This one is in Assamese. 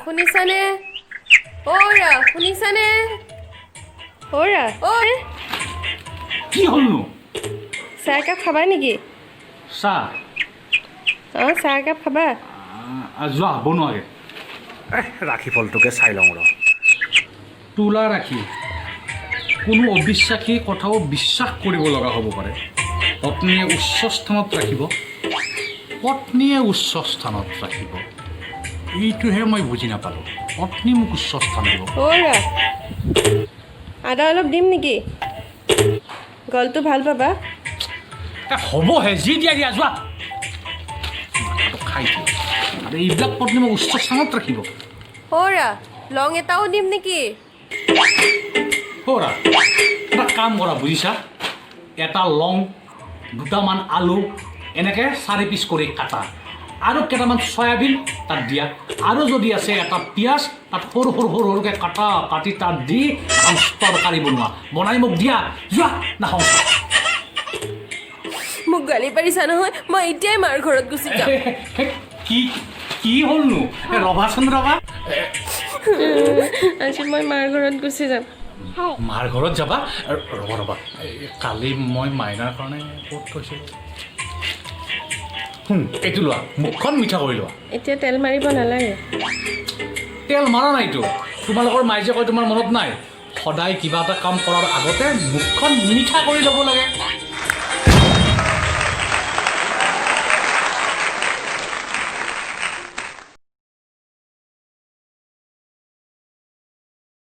শুনিছানে? অ'ৰা শুনিছানে? অ'ৰা ঐ কি হ'লনো? চাহ একাপ খাবা নেকি? চাহ অঁ চাহ একাপ খাবা? যোৱা বনোৱাগে। ৰাখি ফলটোকে চাই লওঁ ৰ। তোলা ৰাখি কোনো অবিশ্বাসী কথাও বিশ্বাস কৰিব লগা হ'ব পাৰে। পত্নীয়ে উচ্চ স্থানত ৰাখিব, পত্নীয়ে উচ্চ স্থানত ৰাখিব, এইটোহে মই বুজি নাপালোঁ। পত্নী মোক উচ্চ স্থান দিব। অ'ৰা আদা অলপ দিম নেকি? গলটো ভাল পাবা। হ'বহে, যি দিয়া দিয়া যোৱা। মাথাটো খাই দিয়ে আৰু এইবিলাক পত্নী মোক উচ্চ স্থানত ৰাখিব। অ'ৰা লং এটাও দিম নেকি? কৰা এটা কাম কৰা বুজিছা, এটা লং, দুটামান আলু এনেকৈ 4 পিচ কৰি কাটা আৰু কেইটামান চয়াবিন তাত দিয়া, আৰু যদি আছে এটা পিঁয়াজ তাত সৰু সৰু সৰু সৰুকৈ কাটি তাত দি এখন তৰকাৰী বনাই মোক দিয়া। যোৱা নাখাওঁ। মোক গালি পাৰিছা নহয়, মই এতিয়াই মাৰ ঘৰত গুচি যাম। কি কি হ'লনো? ৰবাচোন ৰবা। আজি মই মাৰ ঘৰত গুচি যাম। মাৰ ঘৰত যাবা? ৰবা ৰবা, কালি মই মাইনাৰ কাৰণে ক'ত থৈছিলোঁ। এইটো লোৱা, মুখখন মিঠা কৰি লোৱা। এতিয়া তেল মাৰিব নালাগে। তেল মাৰা নাইতো। তোমালোকৰ মায়ে যে কয় তোমাৰ মনত নাই, সদায় কিবা এটা কাম কৰাৰ আগতে মুখখন মিঠা কৰি ল'ব লাগে।